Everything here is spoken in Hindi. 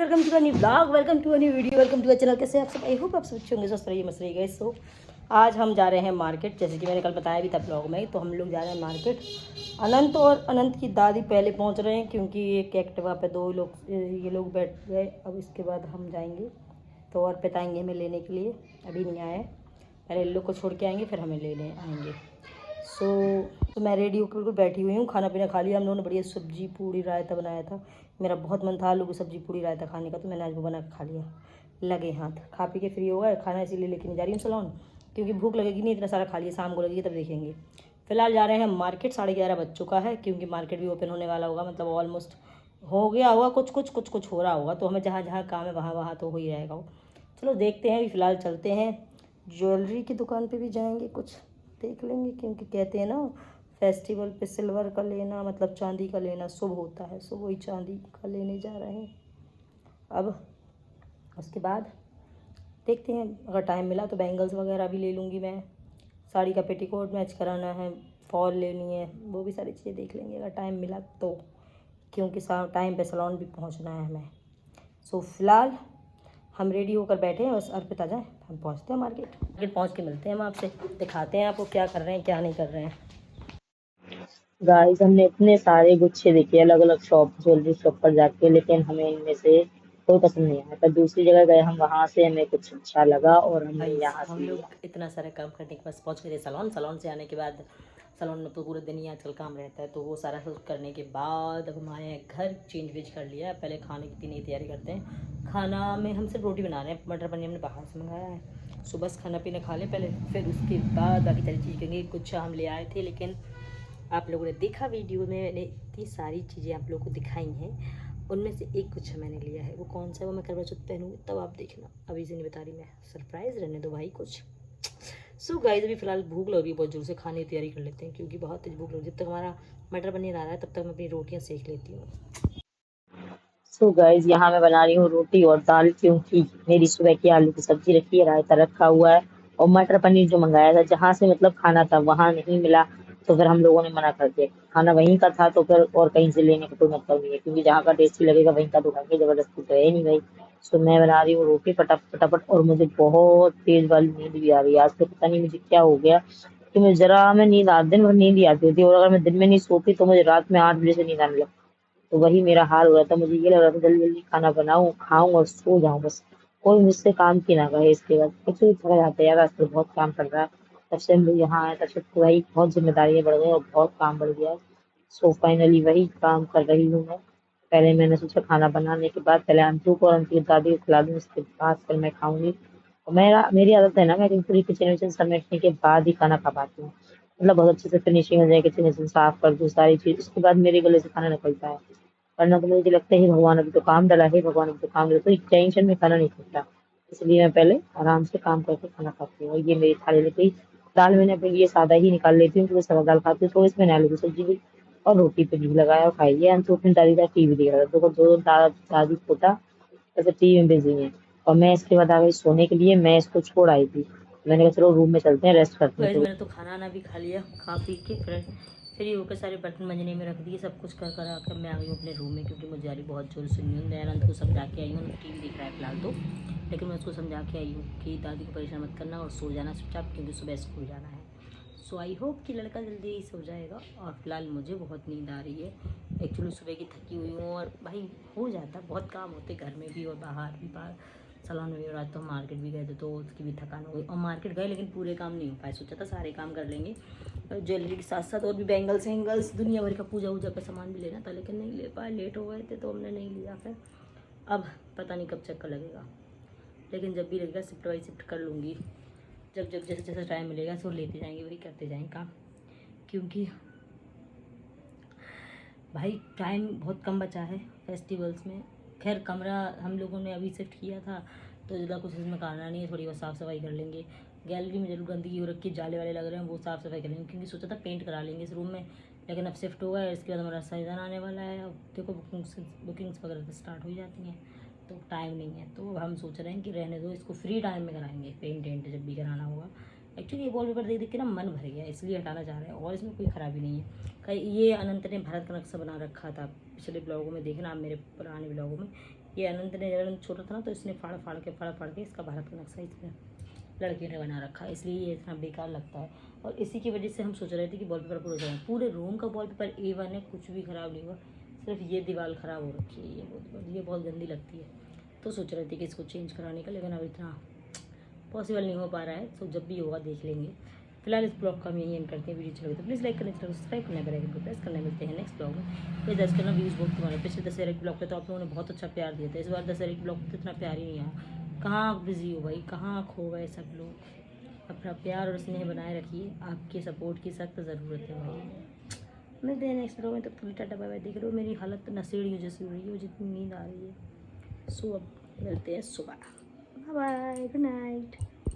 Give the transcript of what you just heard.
Welcome to a new blog, welcome to a new video, welcome to a channel. कैसे आप सब? आई होप आप सब अच्छे होंगे, स्वस्थ रहिए, मस्त रहिए। सो आज हम जा रहे हैं मार्केट, जैसे कि मैंने कल बताया भी था ब्लॉग में। तो हम लोग जा रहे हैं मार्केट। अनंत और अनंत की दादी पहले पहुंच रहे हैं, क्योंकि एक एक्टिवा पे दो लोग ये लोग बैठ गए। अब इसके बाद हम जाएंगे तो और बताएंगे हमें लेने के लिए। अभी नहीं आए, पहले इन लोग को छोड़ के आएंगे, फिर हमें लेने आएंगे। तो मैं रेडी होकर बिल्कुल बैठी हुई हूँ। खाना पीना खा लिया हम लोगों ने, बढ़िया सब्जी पूड़ी रायता बनाया था। मेरा बहुत मन था आलू की सब्जी पूड़ी रायता खाने का, तो मैंने आज वो बना के खा लिया। लगे हाथ, खा पी के फ्री हो गए। खाना इसीलिए लेके नहीं जा रही हूँ सलोन, क्योंकि भूख लगेगी नहीं, इतना सारा खा लिया, शाम को लगेगी तब देखेंगे। फिलहाल जा रहे हैं मार्केट। 11:30 बज चुका है, क्योंकि मार्केट भी ओपन होने वाला होगा, मतलब ऑलमोस्ट हो गया होगा। कुछ हो रहा होगा, तो हमें जहाँ जहाँ काम है वहाँ वहाँ तो हो ही रहेगा वो। चलो देखते हैं। अभी फ़िलहाल चलते हैं, ज्वेलरी की दुकान पे भी जाएंगे, कुछ देख लेंगे, क्योंकि कहते हैं ना फेस्टिवल पे सिल्वर का लेना मतलब चांदी का लेना शुभ होता है। सो वही चांदी का लेने जा रहे हैं। अब उसके बाद देखते हैं, अगर टाइम मिला तो बैंगल्स वगैरह भी ले लूँगी मैं। साड़ी का पेटीकोट मैच कराना है, फॉल लेनी है, वो भी सारी चीज़ें देख लेंगे अगर टाइम मिला तो, क्योंकि टाइम पे सलोन भी पहुंचना है हमें। सो फिलहाल हम रेडी होकर बैठे हैं, बस अर्पित आ जाए हम पहुंचते हैं मार्केट पहुंच के मिलते हैं हम आपसे, दिखाते हैं आपको क्या कर रहे हैं क्या नहीं कर रहे हैं। गाइस, हमने इतने सारे गुच्छे देखे अलग अलग शॉप ज्वेलरी शॉप पर जाके, लेकिन हमें इनमें से कोई पसंद नहीं आया। पर दूसरी जगह गए हम, वहां से हमें कुछ अच्छा लगा और हमने भाई यहाँ हम से लिया। लोग इतना सारा काम करने के बाद पहुंच गए थे सलोन से आने के बाद। सलोन में तो पूरे दिन ही आजकल काम रहता है, तो वो सारा कुछ करने के बाद अब हम आए हैं घर। चेंज वेज कर लिया, पहले खाने की पीने की तैयारी करते हैं। खाना में हम सिर्फ रोटी बना रहे हैं, मटर पनीर हमने बाहर से मंगाया है। सुबह बस खाना पीना खा लें पहले, फिर उसके बाद बाकी सारी चीज़ करेंगे। कुछ हम ले आए थे, लेकिन आप लोगों ने देखा वीडियो में, मैंने इतनी सारी चीज़ें आप लोगों को दिखाई हैं, उनमें से एक कुछ मैंने लिया है। वो कौन सा है वो मैं करवा चौथ पहनूंगी तब आप देखना, अभी से नहीं बता रही मैं, सरप्राइज़ रहने दो भाई कुछ। सो गाइस, अभी फिलहाल भूख लग रही है बहुत जोर से, खाने की तैयारी कर लेते हैं, क्योंकि बहुत तेज भूख लग रही है। जब तक हमारा मटर पनीर आ रहा है तब तक मैं अपनी रोटियां सेक लेती हूँ। सो गाइस, यहाँ मैं बना रही हूँ रोटी और दाल, क्योंकि मेरी सुबह की आलू की सब्जी रखी है, रायता रखा हुआ है और मटर पनीर जो मंगाया था जहाँ से मतलब खाना था वहां नहीं मिला, तो फिर हम लोगों ने मना कर दिया। खाना वहीं का था तो फिर और कहीं से लेने का कोई मतलब नहीं है, क्योंकि जहाँ का टेस्टी लगेगा वहीं का तो खाएंगे, जबरदस्ती तो है नहीं भाई। सो मैं बना रही हूँ रोटी फटाफट फटाफट, और मुझे बहुत तेज वाली नींद भी आ रही है। आज तो पता नहीं मुझे क्या हो गया कि मुझे जरा में नींद दिन भर नींद ही आती होती है, और अगर मैं दिन में नहीं सोती तो मुझे रात में 8 बजे से नींद आने लगती। तो वही मेरा हाल हो रहा था, मुझे ये लग रहा था जल्दी जल्दी खाना बनाऊं, खाऊं और सो जाऊं बस, कोई मुझसे काम की ना कहे। इसके बाद एक्चुअली थका जाता है यार, आजकल बहुत काम पड़ रहा है। तब से हम लोग यहाँ आए, तब से तो वही बहुत जिम्मेदारियां बढ़ गई और बहुत काम बढ़ गया है। सो फाइनली वही काम कर रही हूँ मैं। पहले मैंने सोचा खाना बनाने के बाद पहले अंशु को और अंशु की दादी को खिला दूँ, उसके बाद फिर मैं खाऊंगी। और मेरी आदत है ना, मैं पूरी किचन विचन समेटने के बाद ही खाना खा पाती हूँ। मतलब बहुत अच्छे से फिनिशिंग हो जाए, किचन विचन साफ कर दूँ सारी चीज, उसके बाद मेरे गले से खाना निकलता है। वरना तो मुझे लगता है, हे भगवान अभी तो काम डला है, भगवान अभी तो काम डला, तो एक टेंशन में खाना नहीं खाता। इसलिए मैं पहले आराम से काम करके खाना खाती हूँ। और ये मेरी थाली लग गई। दाल मैंने अपने लिए सादा ही निकाल लेती हूँ, क्योंकि सादा दाल खाती हूँ। थोड़ी सी मैंने आलू की सब्जी भी और रोटी पे घी लगाया और खाई है। अंशु अपनी दादी का टीवी देख रहा था, देखो दो दादी पोता ऐसे टीवी में बिजी है। और मैं इसके बाद आ गई सोने के लिए, मैं इसको छोड़ आई थी। मैंने कहा चलो रूम में चलते हैं, रेस्ट करते हैं वैसे थोड़ी। मैंने तो खाना ना भी खा लिया, खा पी के फिर फ्री होकर सारे बर्तन मंजने में रख दिए, सब कुछ कर कर आकर मैं आ गई हूँ अपने रूम में, क्योंकि मुझे आ रही बहुत जोर से नींद। मैं अनंत को समझा के आई हूँ, टीवी देख रहा है फिलहाल तो, लेकिन मैं उसको समझा के आई हूँ कि दादी को परेशान मत करना और सो जाना चुपचाप, क्योंकि सुबह स्कूल जाना है। सो आई होप कि लड़का जल्दी ही सो जाएगा। और फिलहाल मुझे बहुत नींद आ रही है, एक्चुअली सुबह की थकी हुई हूँ, और भाई हो जाता बहुत काम होते घर में भी और बाहर भी, बाहर सलोन में भी। और आज तो हम मार्केट भी गए थे, तो उसकी भी थकान हो गई। और मार्केट गए लेकिन पूरे काम नहीं हो पाए, सोचा था सारे काम कर लेंगे, ज्वेलरी के साथ साथ और भी बैंगल्स एंगल्स दुनिया भर का पूजा वूजा का सामान भी लेना था, लेकिन नहीं ले पाए, लेट हो गए थे तो हमने नहीं लिया। फिर अब पता नहीं कब चक्कर लगेगा, लेकिन जब भी लगेगा शिफ्ट बाई शिफ्ट कर लूँगी। जब जब जैसे जैसे टाइम मिलेगा तो लेते जाएंगे, वही करते जाएंगे काम, क्योंकि भाई टाइम बहुत कम बचा है फेस्टिवल्स में। खैर कमरा हम लोगों ने अभी शिफ्ट किया था, तो ज़्यादा कुछ इसमें करना नहीं है, थोड़ी बहुत साफ़ सफाई कर लेंगे। गैलरी में जरूर गंदगी हो रखी है, जाले वाले लग रहे हैं, वो साफ़ सफाई कर लेंगे, क्योंकि सोचा था पेंट करा लेंगे इस रूम में, लेकिन अब शिफ्ट होगा है। इसके बाद हमारा सीज़न आने वाला है, अब देखो बुकिंग्स वगैरह तो स्टार्ट हो जाती हैं, तो टाइम नहीं है। तो अब हम सोच रहे हैं कि रहने दो, इसको फ्री टाइम में कराएंगे पेंट वेंट जब भी कराना होगा। एक्चुअली ये वॉलपेपर देख देख के ना मन भर गया, इसलिए हटाना चाह रहे हैं, और इसमें कोई ख़राबी नहीं है। कहीं ये अनंत ने भारत का नक्शा बना रखा था, पिछले ब्लॉगों में देखना आप, मेरे पुराने ब्लॉगों में ये अनंत ने, जब अनंत छोटा था ना तो इसने फाड़ फाड़ के इसका भारत का नक्शा इसने लड़के ने बना रखा है, इसलिए ये इतना बेकार लगता है। और इसी की वजह से हम सोच रहे थे कि वॉलपेपर पूरा जाए, पूरे रूम का वॉलपेपर A1 है, कुछ भी ख़राब नहीं हुआ, सिर्फ ये दीवार ख़राब हो रखी है, ये बहुत गंदी लगती है। तो सोच रहे थे कि इसको चेंज कराने का, लेकिन अब इतना पॉसिबल नहीं हो पा रहा है, तो जब भी होगा देख लेंगे। फिलहाल इस ब्लॉग का हम यही एंड करते हैं। वीडियो चलो तो प्लीज़ लाइक करना, चैनल सब्सक्राइब करना, बेल आइकन को प्रेस करना। मिलते हैं नेक्स्ट ब्लॉग में। ये 10 करना व्यूज़ बहुत तुम्हारे पिछले दशहरे के ब्लॉग पे तो आप लोगों ने बहुत अच्छा प्यार दिया था, इस बार दशहरे के ब्लॉग पे तो इतना प्यार ही नहीं आया। कहाँ बिजी हो भाई, कहाँ खो गए सब लोग। अपना प्यार और स्नेह बनाए रखिए, आपके सपोर्ट की सख्त ज़रूरत है भाई। मिलते हैं नेक्स्ट ब्लॉग में, तब थोड़ी टाटा बाय बाय। देख रहे हो मेरी हालत नशेड़ी जैसी हो रही है, जितनी नींद आ रही है। सो अब मिलते हैं सुबह। Bye bye, good night.